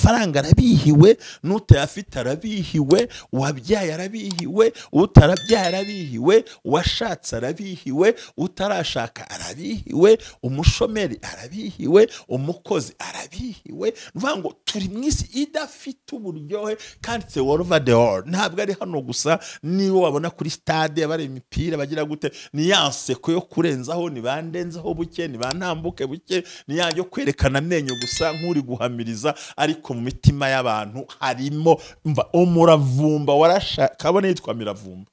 amafaranga arabihiwe, n'utayafite arabihiwe, uwabyaye arabihiwe, utarabyaye arabihiwe, uwashatse arabihiwe, utarashaka arabihiwe, umushomeri arabihiwe, umukozi arabihiwe. Nuvuga ngo turi mu isi idafite uburyohe kandi it's all over the world. Ntabwo ari hano gusa, niyo wabona kuri stade abari imipira bagira gute, ni yanseko yo kurenzaho, ni bandenzeho buke, ni bantambuke buke, ni yanjye kwerekana amenyo gusa nk'uri guhamiriza, ariko mu mitima y'abantu harimo umuravumba warashakabone yitwa miravumba.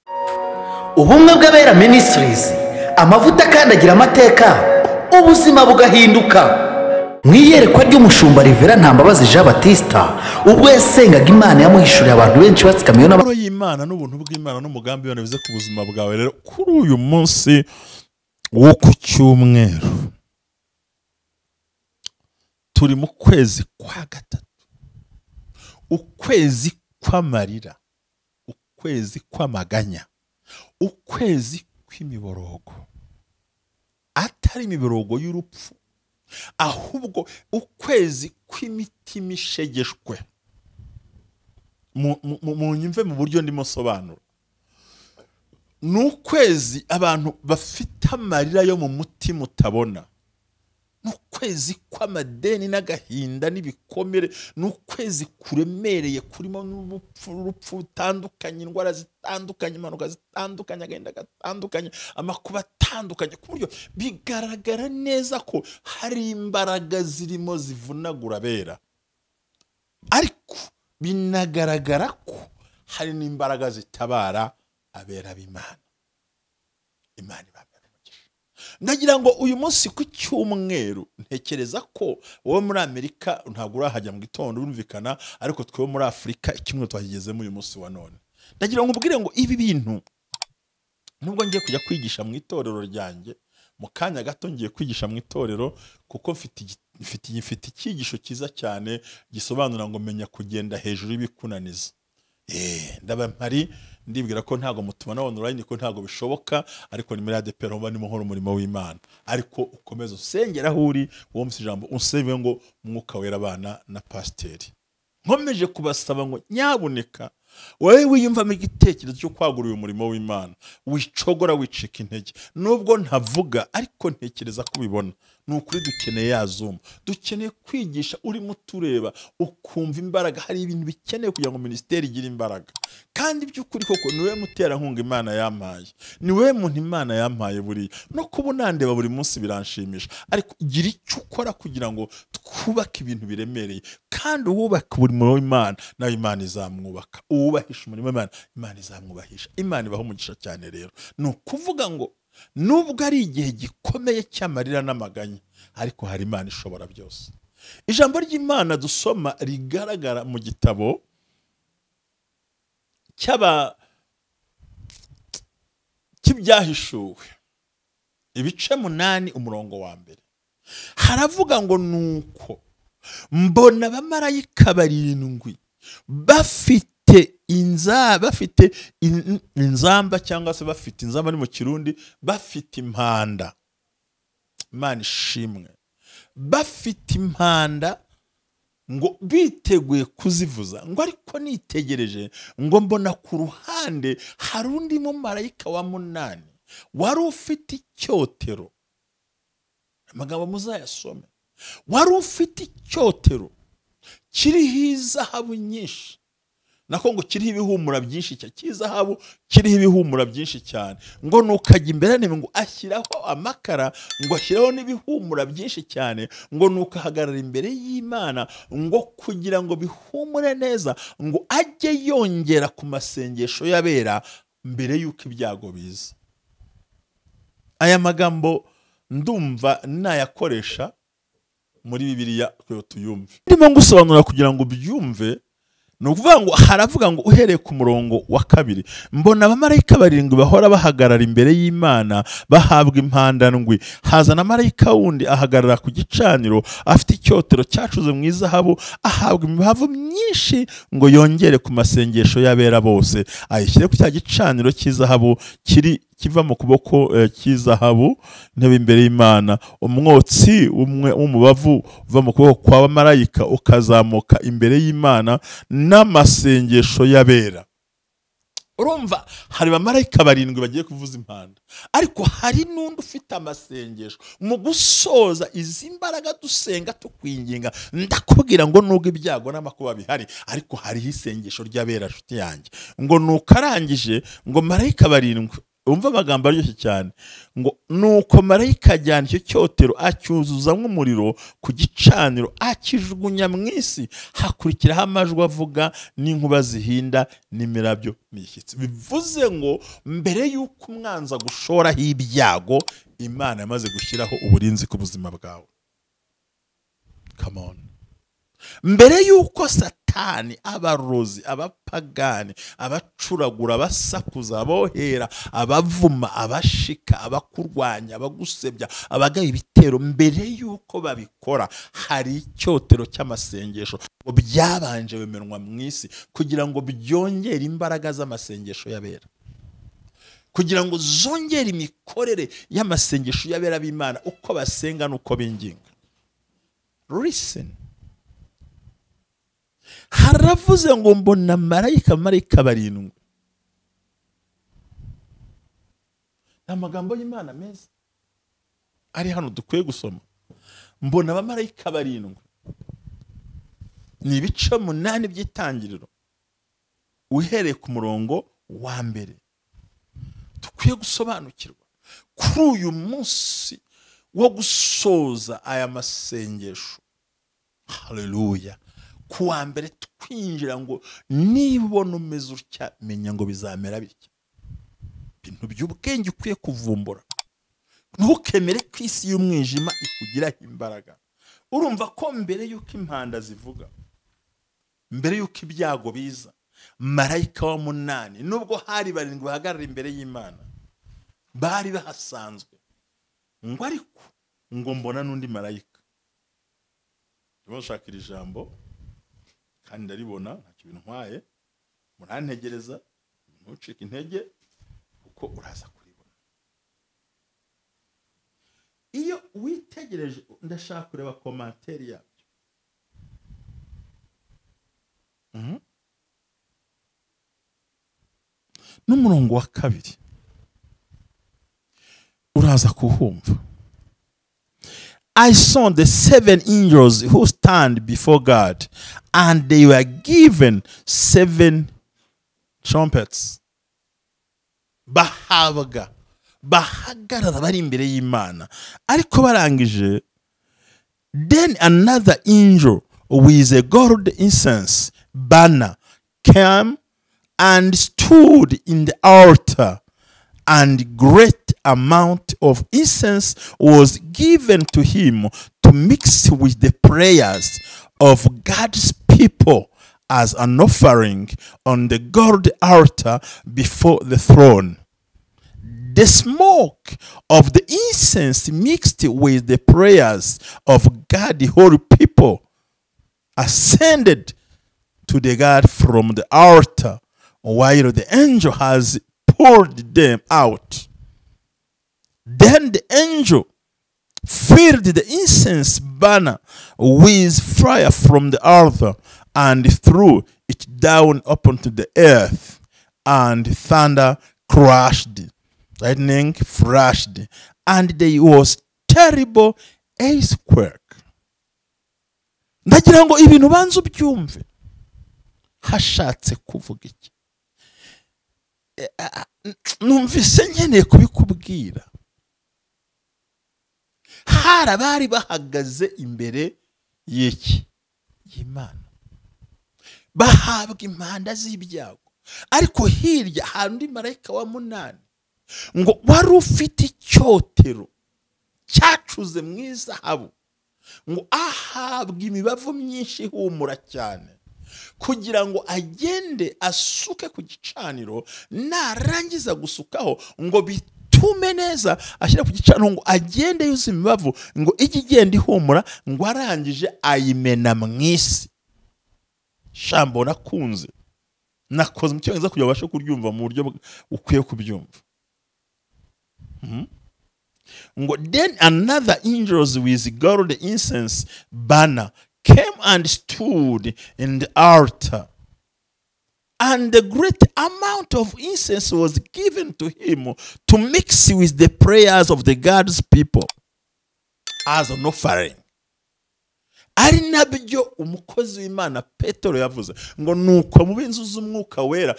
Ubumwe bw'Abera Ministries, amavuta kandagira amateka, ubuzima bugahinduka. Mwiyerekwa ry'umushumba Rivera Ntambabazi Jean Baptista ubwo yasengaga Imana yamuhishuriye abantu benshi batsikamiye n'amahoro y'Imana n'ubuntu bw'Imana n'umugambi w'Imana bize ku buzima bwawe. Rero kuri uyu munsi wo ku cyumweru turi mu kwezi kwa gatatu, ukwezi kw'amarira, ukwezi kw'amaganya, ukwezi kw'imiborogo, atari imiborogo y'urupfu, ahubwo ukwezi kw'imitima ishegeshwe. mu nyumve mu buryo ndimo sobanura. N'ukwezi abantu bafite amarira yo mu mutima utabona, n'ukwezi kw'amadeni n'agahinda n'ibikomere, n'ukwezi kuremereye kurimo n'urupfu rutandukanye, indwara zitandukanye, impanuka zitandukanye, agahinda gatandukanye, amakuba atandukanye, ku buryo bigaragara neza ko hari imbaraga zirimo zivunagura abera, ariko binagaragara ko hari n'imbaraga zitabara abera b'Imana. Imana ibamera umugisha. Ndagira ngo uyu munsi ku cyumweru, ntekereza ko wowe muri Amerika ntabwo urahajya mu gitondo urumvikana, ariko twe muri Afurika ikimwe twagezemo uyu munsi wa none. Ndagira ngo ubwire ngo ibi bintu nubwo ngiye kujya kwigisha mu itorero ryanjye, mu kanya gato ngiye kwigisha mu itorero, kuko mfite icyigisho cyiza cyane gisobanura ngo menya kugenda hejuru y'ibikunaniza. Ndaba mpari ndibwira ko ntago mutubona online, ko ntago bishoboka, ariko ni muri ADPR mba ndimo nkora umurimo w'Imana. Ariko ukomeza usengera aho uri, uwo musijambo unsebe ngo Mwuka Wera abana na pasiteri. Nkomeje kubasaba ngo nyaboneka wowe wiyumvamo igitekerezo cyo kwagura uyu murimo w'Imana, wicogora wicika intege. Nubwo ntavuga ariko ntekereza ko ubibona. Nukuri dukeneye yazuma, dukeneye kwigisha urimo tureba ukumva imbaraga. Hari ibintu bikeneye kugira ngo ministeri igire imbaraga, kandi by'ukuri koko niwe mutera nkunga Imana yampaye, niwe muntu Imana yampaye buri no kubunandeba buri munsi biranshimisha. Ariko gira icyo ukora kugira ngo twubake ibintu biremereye, kandi uwubaka umurimo w'Imana nawe Imana izamwubaka, uwubahisha umurimo w'Imana Imana izamwubahisha. Imana ibaho umugisha cyane. Rero ni ukuvuga ngo nubwo ari igihe gikomeye cy'amarira n'amaganya, ariko hari Imana ishobora byose. Ijambo ry'Imana dusoma rigaragara mu gitabo cy'ibyahishuwe ibice 8 umurongo wa mbere, haravuga ngo nuko mbona abamarayika 7 bafite inzamba, cyangwa se bafite inzamba ni mu Kirundi, bafite impanda. Imana ishimwe. Bafite impanda ngo biteguye kuzivuza. Ngo ariko nitegereje ngo mbona ku ruhande hari undi mumarayika wa 8 wari ufite icyotero. Amagambo muzayasome. Wari ufite icyotero kiriho izahabu nyinshi, nako ngo kiriho ibihumura byinshi cyane, cy'izahabu kiriho ibihumura byinshi cyane. Ngo nukajya imbere nebe ngo ashyiraho amakara, ngo ashyiraho n'ibihumura byinshi cyane, ngo nukahagarara imbere y'Imana, ngo kugira ngo bihumure neza, ngo ajye yongera ku masengesho y'abera mbere y'uko ibyago biza. Aya magambo ndumva nayakoresha muri Bibiliya ko tuyumve. Ndimo ngusobanura kugira ngo byumve. Nukuvuga ngo haravuga ngo uhereye ku murongo wa 2, mbona abamarayika 7 bahora bahagarara imbere y'Imana bahabwa impanda ndwi. Haza na marayika wundi ahagarara ku gicaniro afite icyotero cyacuze mu izahabu, ahabwa imibavu myinshi ngo yongere ku masengesho y'abera bose, ayishyire ku cya gicaniro cy'izahabu kiva mu kuboko cy'izahabu, intebe imbere y'Imana, umwotsi umwe w'umubavu uva mu kuboko kwa marayika ukazamuka imbere y'Imana, n'amasengesho y'abera. Urumva hari bamarayika 7 bagiye kuvuza impanda, ariko hari n'undi ufite amasengesho. Mu gusoza izi mbaraga dusenga tukwinginga, ndakubwira ngo nubwo ibyago n'amakuba bihari, ariko hariho isengesho ry'abera nshuti yanjye, ngo nukarangije ngo marayika 7, umva amagambo aryoshye cyane, ngo nuko marayika ajyana icyo cyotero acyuzuzamo umuriro ku gicaniro, akijugunya mu isi, hakurikiraho amajwi avuga n'inkuba zihinda n'imirabyo n'ishyitsi. Bivuze ngo mbere y'uko umwanza gushoraho ibyago, Imana yamaze gushyiraho uburinzi ku buzima bwawe. Come on. Mbere y'uko Satani, abarozi, abapagani, abacuragura, abasakuza, abohera, abavuma, abashika, abakurwanya, abagusebya, abagaya ibitero, mbere y'uko babikora, hari icyotero cy'amasengesho ngo byabanje wemenwa mu isi, kugira ngo byongere imbaraga z'amasengesho y'abera, kugira ngo zongere imikorere y'amasengesho y'abera b'Imana, uko basenga n'uko binginga. Listen. Haravuze ngo mbona marayika 7. Amagambo y'Imana meza ari hano dukwiye gusoma. Mbona abamarayika 7, ni ibice 8 by'itangiriro, uhereye ku murongo wa mbere. Dukwiye gusobanukirwa kuri uyu munsi wo gusoza aya masengesho. Haleluya. Kuwa mbere twinjira ngo nibona umeze utya, menya ngo bizamera bitya. Ibintu by'ubwenge ukwiye kuvumbura. Ntukemere ko isi y'umwijima ikugiraho imbaraga. Urumva ko mbere y'uko impanda zivuga, mbere y'uko ibyago biza, marayika wa 8, nubwo hari 7 bahagarara imbere y'Imana, bari bahasanzwe, ngo ariko ngo mbona n'undi marayika. Ndashaka iri jambo kandi ndaribona, ntacyo bintwaye, murantegereza, ntucike intege kuko uraza kuribona. Iyo witegereje, ndashaka kureba komanteri yabyo. N'umurongo wa 2 uraza kuhumva. I saw the 7 angels who stand before God, and they were given 7 trumpets. Bahagarara bari imbere y'Imana, ariko barangije, then another angel with a gold incense banner came and stood in the altar, and great amount of incense was given to him to mix with the prayers of God's people as an offering on the gold altar before the throne. The smoke of the incense mixed with the prayers of God's holy people ascended to the God from the altar, while the angel has poured them out. Then the angel filled the incense burner with fire from the altar and threw it down upon the earth, and thunder crashed, lightning flashed, and there was terrible earthquake. Ndagira ngo ibintu banzu byumve. Hashatse kuvuga iki? Numvise nkeneye kubikubwira. Harabari bahagaze imbere y'iki? Y'Imana. Bahabwa impanda z'ibyago. Ariko hirya handi marayika wa 8 ngo wari ufite icyotero cyacuze mu izahabu, ngo ahabwa imibavu myinshi ihumura cyane, kugira ngo agende asuke ku gicaniro, narangiza gusukaho ngo bitume neza, ashyira ku gicaniro ngo agende yuzuza imibavu, ngo ijye igenda ihumura, ngo arangije ayimena mu isi. Shambo nakunze, nakoze mu cyongereza kugira ngo babashe kuryumva mu buryo ukwiye kubyumva. Then another angel with gold incense banner came and stood in the altar. And a great amount of incense was given to him to mix with the prayers of the God's people as an offering. Ari nabyo umukozi w'Imana Petero yavuze ngo nuko mu binzu z'umwuka wera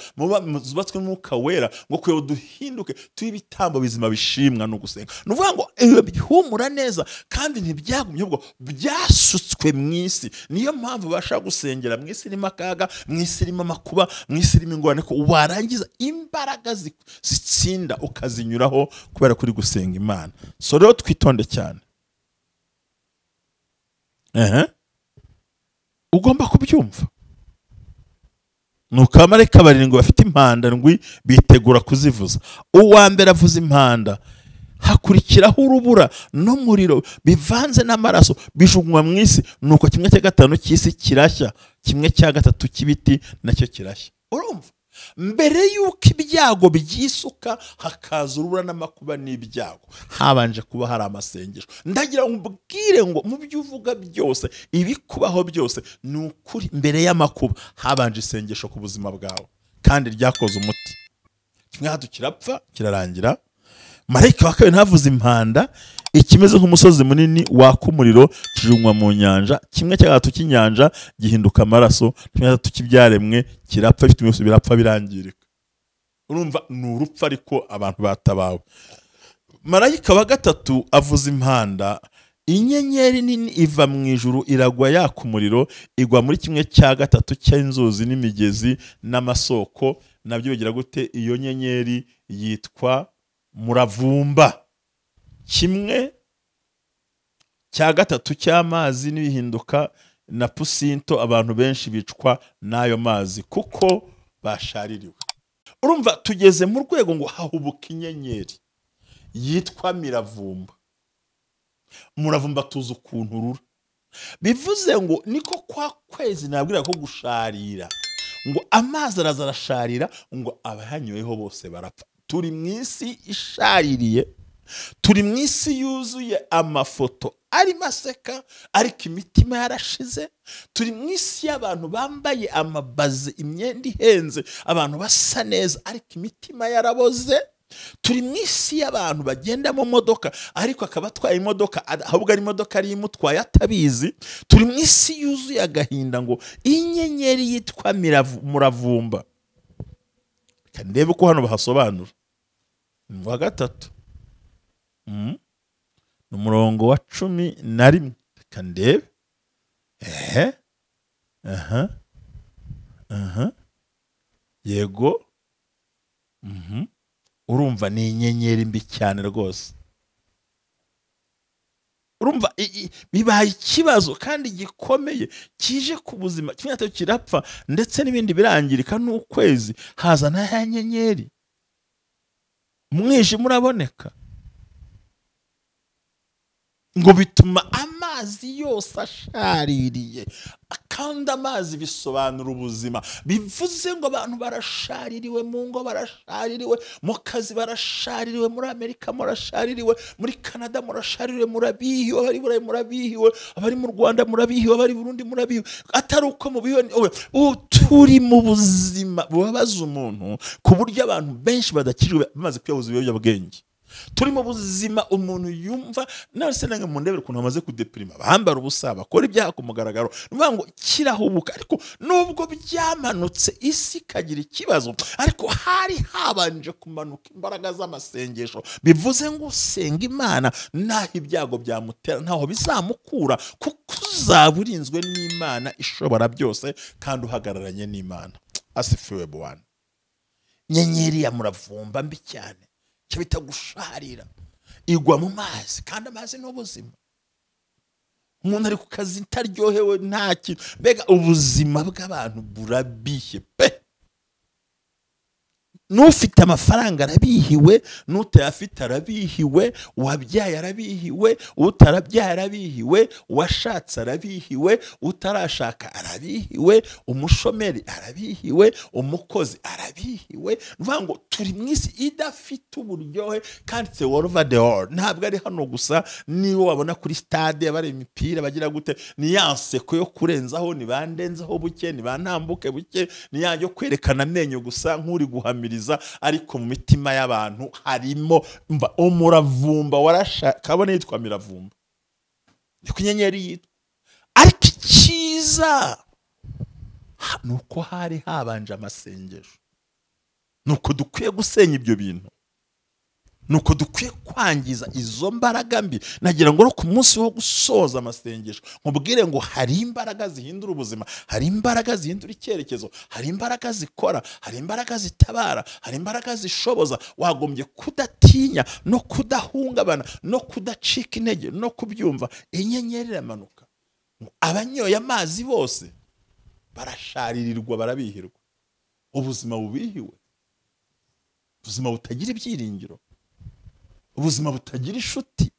zubatswe n'umwuka wera ngo kuyo duhinduke tubitambo bizima bishimwa no gusenga. Nuvuga ngo bihumura neza kandi ntibyagumye ubwo byasutswe mwisi. Niyo mpamvu basha gusengera mwisi irimo akaga, mwisi irimo amakuba, mwisi irimo ingorane ko warangiza imbaraga zitsinda ukazinyuraho kubera kuri gusenga Imana. So rero twitonde cyane. Ugomba kubyumva. Nuko abamarayika barindwi bafite impanda ndwi bitegura kuzivuza. Uwa mbere avuza impanda, hakurikiraho urubura n'umuriro bivanze n'amaraso bijugunywa mu isi. Nuko 1/5 cy'isi kirashya, 1/3 cy'ibiti nacyo kirashya. Urumva? Mbere yuko ibyago byisuka hakaza urubura n'amakuba n'ibyago, habanje kuba hari amasengesho. Ndagira ngo mbwire ngo mu byo uvuga byose, ibikubaho byose ni ukuri. Mbere y'amakuba habanje isengesho ku buzima bwawe, kandi ryakoze umuti. 1/3 kirapfa kirarangira. Marayika wa kabiri ntavuze impanda, ikimeze nk'umusozi munini waka umuriro kijunywa mu nyanja. 1/3 cy'inyanja gihinduka amaraso, 1/3 cy'ibyaremwe kirapfa, ifite byose birapfa birangirika. Urumva ni urupfa ariko abantu batabawe. Marayika wa gatatu avuza impanda, inyenyeri nini iva mu ijuru iragwa yaka umuriro, igwa muri 1/3 cy'inzuzi n'imigezi n'amasoko. Nabyo bigira gute? Iyo nyenyeri yitwa muravumba. 1/3 cy'amazi nibihinduka na pusinto, abantu benshi bicwa n'ayo mazi kuko bashaririwe. Urumva tugeze mu rwego ngo hahubuka inyenyeri yitwa miravumba. Muravumba tuzi ukuntu rura. Bivuze ngo niko kwa kwezi nabwira ko gusharira, ngo amazi arazarasharira, ngo abahanyoyeho bose barapfa. Turi mwisi ishaririye, turi mwisi yuzuye amafoto ari maseka ariko imitima yarashize. Turi mwisi y'abantu bambaye amabaze, imyenda ihenze, abantu basa neza ariko imitima yaraboze. Turi mwisi y'abantu bagenda mu modoka ariko akaba atwaye imodoka ahubwo ari imodoka ari imutwaye atabizi. Turi mwisi yuzuye agahinda ngo inyenyeri yitwa muravumba. Kandebe ko hano bahasobanura. Wa gatatu umurongo wa 11. Kandebe yego. Urumva ni inyenyeri mbi cyane rwose. Urumva bibaye ikibazo kandi gikomeye kije ku buzima. 1/3 kirapfa ndetse n'ibindi birangirika n'ukwezi, hazana ya nyenyeri. Mwijima uraboneka ngo bituma amazi yose ashaririye. Kandi amazi bisobanura ubuzima. Bivuze ngo abantu barashaririwe, mu ngo barashaririwe, mu kazi barashaririwe, muri Amerika murashaririwe, muri Canada murashaririwe, murabihiwe, abari Burayi murabihiwe, abari mu Rwanda murabihiwe, abari Burundi murabihiwe. Atari uko mubihiwe, turi mu buzima bubabaza umuntu ku buryo abantu benshi badakijwe bamaze kwiyahuza ibiyobyabwenge. Turi mu buzima umuntu yumva nase nange mu ndebere kuntu amaze kudeprima, bambara ubusa, bakora ibyaha ku mugaragaro. Nuvuga ngo kirahubuka, ariko nubwo byamanutse isi kagira ikibazo, ariko hari habanje kumanuka imbaraga z'amasengesho. Bivuze ngo usenga Imana naho ibyago byamutera ntaho bizamukura, kuko uzaburinzwe n'Imana ishobora byose kandi uhagararanye n'Imana. Asifiwe Bwana. Nyenyeri ya muravumba mbi cyane bita gusharira, igwa mu mazi, kandi amazi n'ubuzima. Umuntu ari ku kazi ntaryohewe nta kintu, mbega ubuzima bw'abantu burabihe pe. n'ufite amafaranga arabihiwe, n'utayafite arabihiwe, uwabyaye arabihiwe, utarabyaye arabihiwe, uwashatse arabihiwe, utarashaka arabihiwe, umushomeri arabihiwe, umukozi arabihiwe. Nuvuga ngo turi mu isi idafite uburyohe kandi it's all over the world. Ntabwo ari hano gusa, niyo wabona kuri stade bari imipira bagira gute, ni yanseko yo kurenzaho, ni bandenzaho buke, ni bantambuke buke, ni yanjye kwerekana amenyo gusa nk'uri guhamiriza, ariko mu mitima y'abantu harimo umuravumba warashaka. Kabone yitwa miravumba, ni ku nyenyeri yitwa. Ariko icyiza nuko hari habanje amasengesho, nuko dukwiye gusenya ibyo bintu, nuko dukwiye kwangiza izo mbaraga mbi. Nagira ngo ku munsi wo gusoza amasengesho nkubwire ngo hari imbaraga zihindura ubuzima, hari imbaraga zihindura icyerekezo, hari imbaraga zikora, hari imbaraga zitabara, hari imbaraga zishoboza. Wagombye kudatinya no kudahungabana no kudacika intege no kubyumva. Inyenyeri iramanuka, abanyoye amazi bose barasharirirwa, barabihirwa. Ubuzima bubihiwe, ubuzima butagira ibyiringiro, ubuzima butagira inshuti,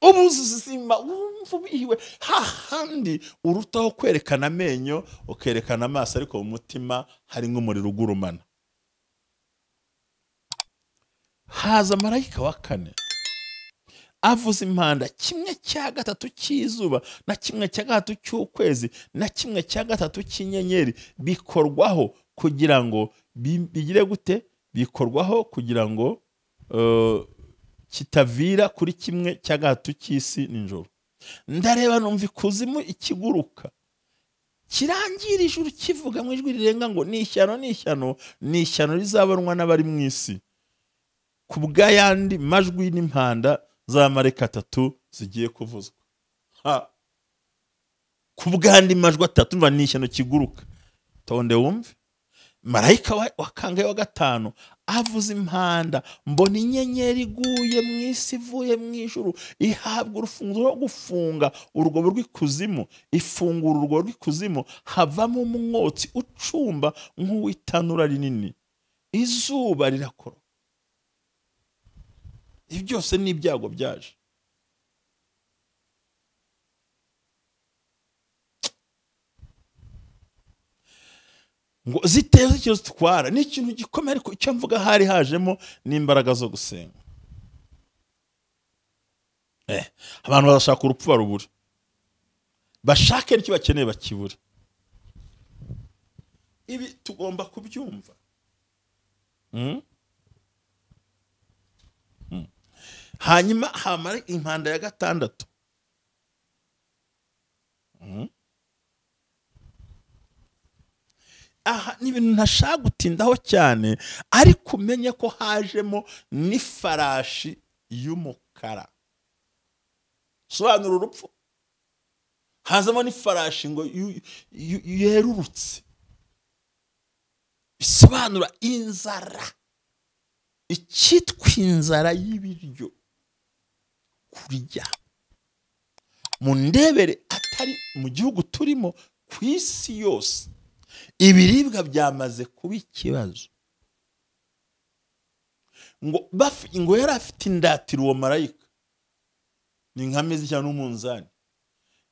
ubuzima wumva ubihiwe. Hahandi urutaho kwerekana amenyo ukerekana amaso, ariko mu mutima hari nk'umuriro ugurumana. Haza marayika wa kane avuza impanda, 1/3 cy'izuba na 1/3 cy'ukwezi na 1/3 cy'inyenyeri bikorwaho kugira ngo bigire gute, bikorwaho kugira ngo kitavira kuri 1/3 cy'isi ninjoro. Ndareba numva ikuzimu ikiguruka kirangira ijuru kivuga mu ijwi rirenga ngo ni ishyano, ni ishyano, ni ishyano rizabonwa n'abari mu isi kubw'ayandi majwi n'impanda za marayika 3 zigiye kuvuzwa. Kubw'andi majwi 3 umva ni ishyano kiguruka. Tonde wumve. Marayika wa kangahe wa gatanu avuza impanda, mbona inyenyeri iguye mu isi ivuye mu ijuru, ihabwa urufunguzo rwo gufunga urwobo rw'ikuzimu. Ifungura urwobo rw'ikuzimu, havamo umwotsi ucumba nk'uw'itanura rinini. Izuba rirakora. Ibi byose ni ibyago byaje. Ngo ziteze icyo zitwara ni ikintu gikomeye, ariko icyo mvuga hari hajemo n'imbaraga zo gusenga. Abantu barashaka urupfu barubura, bashake n'icyo bakeneye bakibura. Ibi tugomba kubyumva. Hanyuma hamara impanda ya 6. Aha ni ibintu ntashaka gutindaho cyane, ariko umenye ko hajemo n'ifarashi y'umukara. Sobanura urupfu. Hazamo n'ifarashi ngo yerurutse. Bisobanura inzara. Icyitwa inzara y'ibiryo kurya. Mu ndebere atari mu gihugu turimo, ku isi yose ibiribwa byamaze kuba ikibazo. Ngo yari afite indatiro uwo marayika, ni nkameze cyane n'umunzani.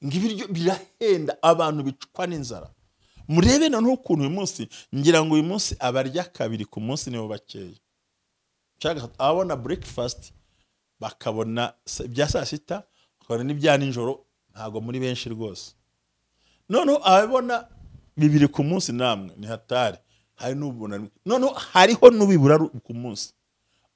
Ngo ibiryo birahenda, abantu bicwa n'inzara. Murebe na n'ukuntu uyu munsi, ngira ngo uyu munsi abarya 2 ku munsi nibo bakeya. Abona breakfast bakabona ibya saa sita, bakabona n'ibya nijoro, ntago muri benshi rwose. Noneho ababona 2 ku munsi namwe ni hatari. Hari n'ubona noneho hariho n'ubibura ku munsi,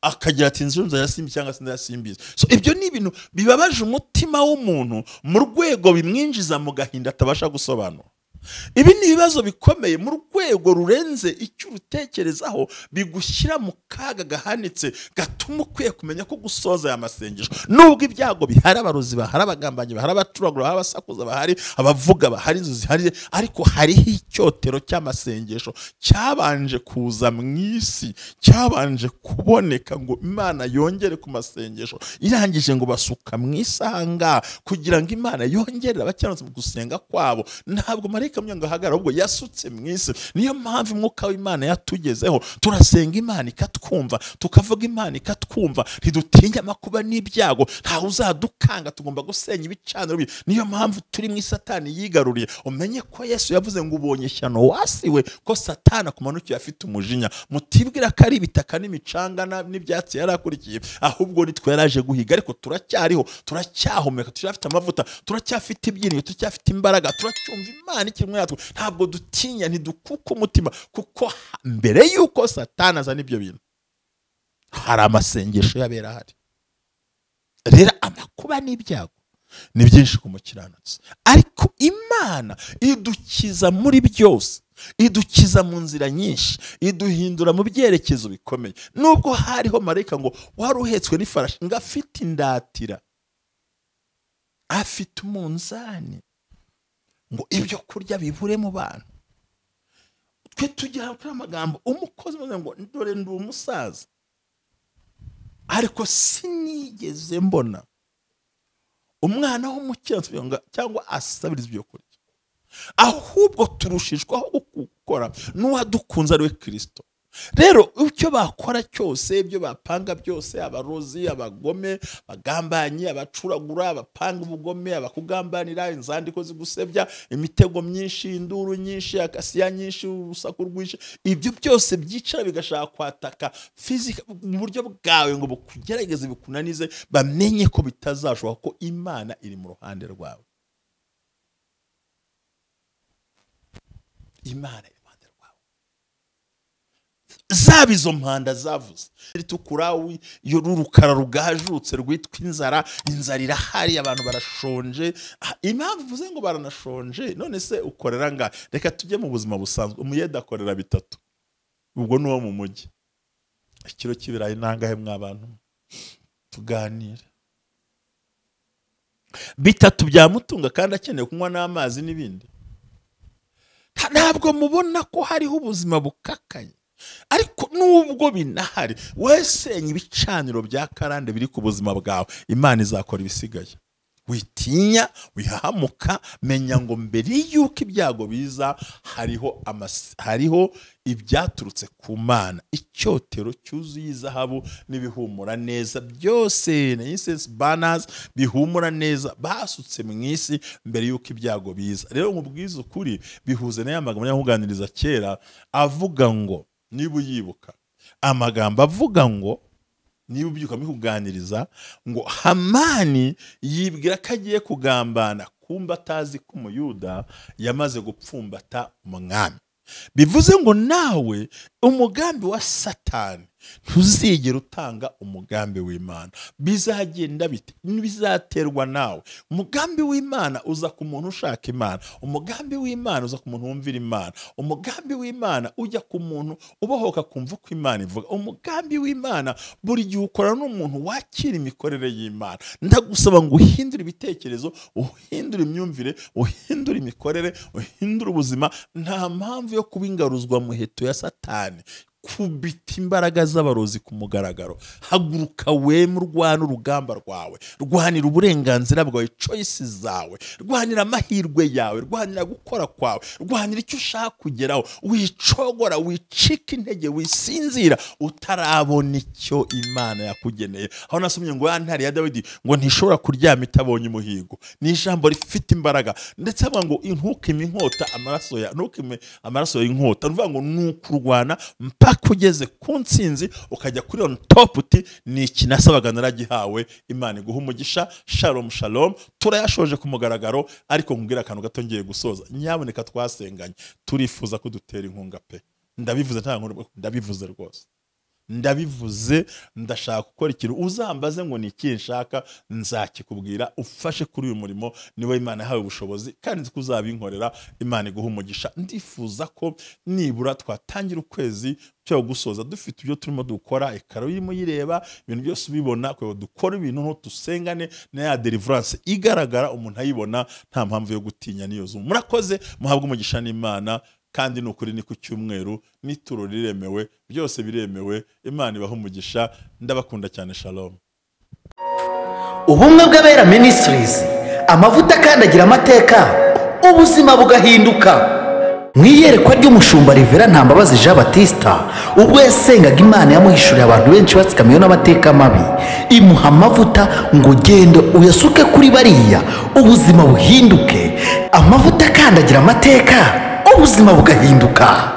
akagira ati nzunza yasimbi cyangwa se ndasimbiza. So ibyo ni ibintu bibabaje umutima w'umuntu mu rwego bimwinjiza mu gahinda atabasha gusobanura. Ibi ni ibibazo bikomeye mu rwego rurenze icyo urutekerezaho, bigushyira mu kaga gahanitse gatuma ukwiye kumenya ko gusoza aya masengesho. Nubwo ibyago bihari, abarozi bahari, abagambanyi bahari, abaturagura, abasakuza bahari, abavuga bahari, inzu zihari, ariko hariho icyotero cy'amasengesho cyabanje kuza mu isi, cyabanje kuboneka ngo Imana yongere ku masengesho. Irangije ngo basuka mu isanga kugira ngo Imana yongere abakiranutsi mu gusenga kwabo. Ntabwo marayika marayika ngo ahagarara, ahubwo yasutse mu isi. Niyo mpamvu umwuka w'Imana yatugezeho, turasenga Imana ikatwumva, tukavuga Imana ikatwumva, ntidutinya amakuba n'ibyago, ntawe uzadukanga, tugomba gusenya ibicaniro bibi. Niyo mpamvu turi mu Satani yigaruriye. Umenye ko Yesu yavuze ngo ubonye ishyano wasiwe, ko Satani akumanukiye afite umujinya. Mutibwira ko ari ibitaka n'imicanga n'ibyatsi yarakurikiye, ahubwo nitwe yaraje guhiga. Ariko turacyariho, turacyahumeka, turacyafite amavuta, turacyafite ibyiringiro, turacyafite imbaraga, turacyumva Imana ikimwe natwe. Ntabwo dutinya, ntidukuka umutima, kuko mbere yuko Satani azana ibyo bintu hari amasengesho yabera hari. Rero amakuba n'ibyago ni byinshi ku mukiranutsi, ariko Imana idukiza muri byose, idukiza mu nzira nyinshi, iduhindura mu byerekezo bikomeye. Nubwo hariho marayika ngo wari uhetswe n'ifarashi, ngo afite indatira, afite umunzani, ngo ibyo kurya bibure mu bantu. Twe tugira kuri amagambo, umukozi ngo dore ndi umusaza, ariko sinigeze mbona umwana w'umukiranutsi cyangwa asabiriza ibyo kurya, ahubwo turushishwaho gukora n'uwadukunze ari we Kristo. Rero icyo bakora cyose, ibyo bapanga byose, abarozi, abagome, abagambanyi, abacuragura, abapanga ubugome, abakugambanira, inzandiko zigusebya, imitego myinshi, induru nyinshi, akasiya nyinshi, urusaku rwinshi, ibyo byose byicara bigashaka kwataka fizika mu buryo bwawe ngo bukugerageze bikunanize, bamenye ko bitazashoboka, ko Imana iri mu ruhande rwawe. Imana zaba izo mpanda zavuze ritukura, y'urukara rugajutse rwitwa inzara irahari, abantu barashonje. Impamvu uvuze ngo baranashonje, none se ukorera nga? Reka tujye mu buzima busanzwe. Umuyede akorera 3, ubwo nuwo mu mujyi. Ikiro cy'ibirayi nangahe mw'abantu? Tuganire. 3 byamutunga kandi akeneye kunywa n'amazi n'ibindi. Ntabwo mubona ko hariho ubuzima bukakaye? Ariko nubwo binahari, wesenya ibicaniro bya karande biri ku buzima bwawe, Imana izakora ibisigaye. Witinya, wihahamuka, menya ngo mbere yuko ibyago biza hariho ibyaturutse ku Mana, icyotero cyuzuye izahabu n'ibihumura neza byose, na incense burners bihumura neza, basutse mu isi mbere yuko ibyago biza. Rero mubwiza ukuri, bihuze n'aya magambo yahuganiriza kera avuga ngo, niba uyibuka amagambo avuga ngo, niba ubyuka mikuganiriza ngo Hamani yibwira ko agiye kugambana, kumba atazi ko Umuyuda yamaze gupfumbata umwami. Bivuze ngo nawe umugambi wa Satani ntuzigera utanga umugambi w'Imana. Bizagenda bite? Bizaterwa nawe. Umugambi w'Imana uza ku muntu ushaka Imana, umugambi w'Imana uza ku muntu wumvira Imana, umugambi w'Imana ujya ku muntu ubohoka kumva ko Imana ivuga, umugambi w'Imana buri gihe ukora n'umuntu wakira imikorere y'Imana. Ndagusaba ngo uhindure ibitekerezo, uhindure imyumvire, uhindure imikorere, uhindure ubuzima. Nta mpamvu yo kuba ingaruzwa muheto ya Satani. Kubita imbaraga z'abarozi ku mugaragaro. Haguruka weme urwana urugamba rwawe, rwanira uburenganzira bwawe, choices zawe, rwanira amahirwe yawe, rwanira gukora kwawe, rwanira icyo ushaka kugeraho. Wicogora, wicika intege, wisinzira utarabona icyo Imana yakugeneye. Aho nasomye ngo ntari ya Dawidi ngo ntishobora kuryama itabonye umuhigo. Ni ijambo rifite imbaraga, ndetse avuga ngo ntukime inkota amaraso ya, ntukime amaraso y'inkota. Nuvuga ngo nukurwana kugeze ku nsinzi, ukajya kuri on top uti ni iki nasabaga naragihawe. Imana iguha umugisha. Shalom shalom. Turayashoje ku mugaragaro, ariko nkubwira akantu gato ngiye gusoza. Nyaboneka twasenganye, turifuza ko dutera inkunga pe. Ndabivuze nta nkuru, ndabivuze rwose. Ndabivuze, ndashaka gukora ikintu, uzambaze ngo ni iki nshaka, nzakikubwira. Ufashe kuri uyu murimo, niwe Imana yahawe ubushobozi kandi kuzabinkorera. Imana iguha umugisha. Ndifuza ko nibura twatangira ukwezi cyo gusoza dufite ibyo turimo dukora, ekaro yimo yireba, ibintu byose ubibona, ko dukora ibintu nto tusengane na ya deliverance igaragara, umuntu ayibona, nta mpamvu yo gutinya niyo zo. Murakoze, muhabwe umugisha n'Imana. Kandi nukuri ni ku cyumweru, n'ituro riremewe, byose biremewe. Imana ibaha umugisha. Ndabakunda cyane. Shalom. Ubumwe bw'Abera Ministries, amavuta kandi agira amateka, ubuzima bugahinduka. Mu iyerekwa ry'umushumba Rivera Ntambabazi Jean Baptiste ubwo yasengaga Imana yamuhishuriye abantu benshi batsikamiwe n'amateka mabi, imuha amavuta ngo genda uyasuke kuri bariya ubuzima buhinduke. Amavuta akandagira amateka ubuzima bugahinduka.